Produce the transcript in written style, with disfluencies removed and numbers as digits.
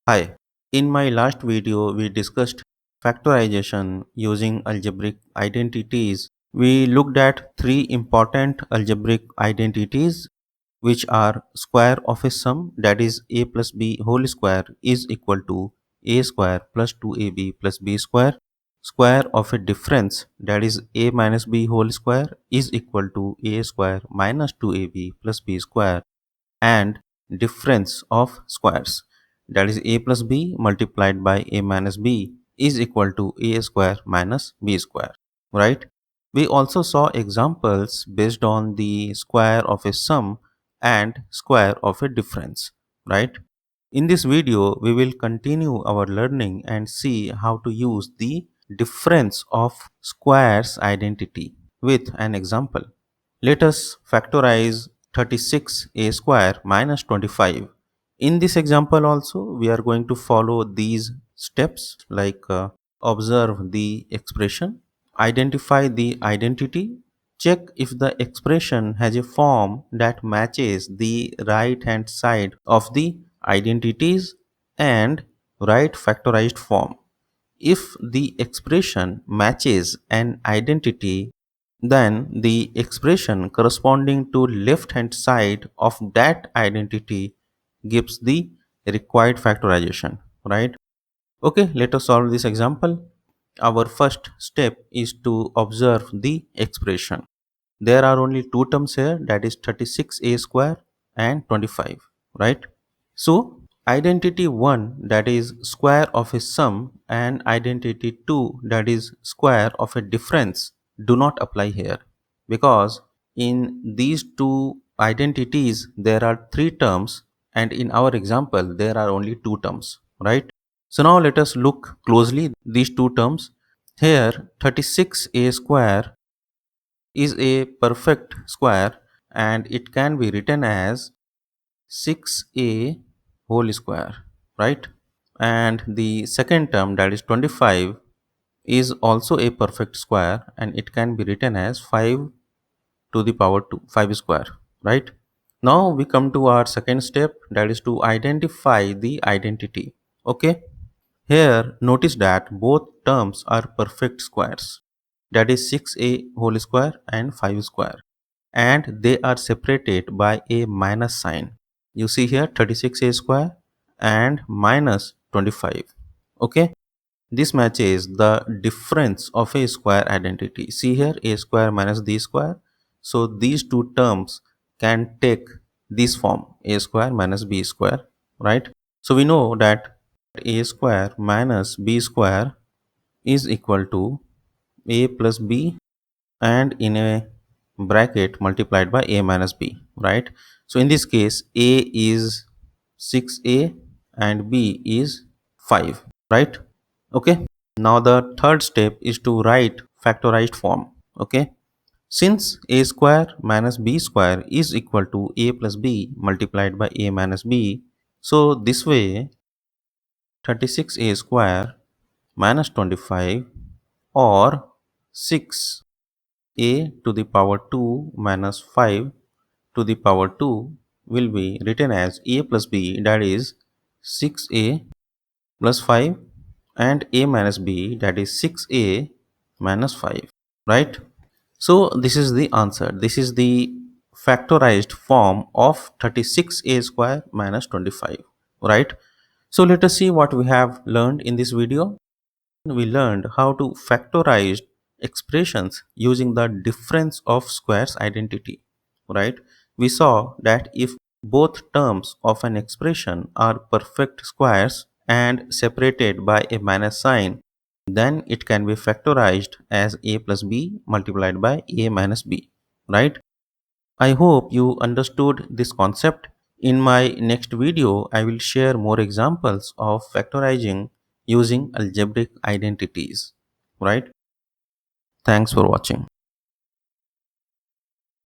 Hi. In my last video, we discussed factorization using algebraic identities. We looked at three important algebraic identities, which are square of a sum, that is a plus b whole square is equal to a square plus 2ab plus b square. Square of a difference, that is a minus b whole square is equal to a square minus 2ab plus b square, and difference of squares, that is a plus b multiplied by a minus b is equal to a square minus b square, right? We also saw examples based on the square of a sum and square of a difference, right? In this video we will continue our learning and see how to use the difference of squares identity with an example. Let us factorize 36a square minus 25. In this example also, we are going to follow these steps like observe the expression, identify the identity, check if the expression has a form that matches the right hand side of the identities, and write factorized form. If the expression matches an identity, then the expression corresponding to left hand side of that identity gives the required factorization, right? Okay, let us solve this example. Our first step is to observe the expression. There are only two terms here, that is 36a square and 25, right? So identity 1, that is square of a sum, and identity 2, that is square of a difference, do not apply here, because in these two identities there are three terms and in our example there are only two terms, right? So now let us look closely these two terms. Here 36a square is a perfect square and it can be written as 6a whole square, right? And the second term, that is 25, is also a perfect square and it can be written as 5 to the power 2, 5 square, right? Now we come to our second step, that is to identify the identity. Okay, here notice that both terms are perfect squares, that is 6a whole square and 5 square, and they are separated by a minus sign. You see here 36a square and minus 25. Okay, this matches the difference of a square identity. See here a square minus b square. So these two terms can take this form, a square minus b square, right? So we know that a square minus b square is equal to a plus b and in a bracket multiplied by a minus b, right? So in this case a is 6a and b is 5, right? Okay, now the third step is to write factorized form. Okay, since a square minus b square is equal to a plus b multiplied by a minus b, so this way 36a square minus 25, or 6 a to the power 2 minus 5 to the power 2 will be written as a plus b, that is 6a plus 5, and a minus b, that is 6a minus 5, right? So this is the answer. This is the factorized form of 36a square minus 25, right? So let us see what we have learned in this video. We learned how to factorize expressions using the difference of squares identity, right? We saw that if both terms of an expression are perfect squares and separated by a minus sign, then it can be factorized as a plus b multiplied by a minus b, right? I hope you understood this concept. In my next video, I will share more examples of factorizing using algebraic identities. Right? Thanks for watching.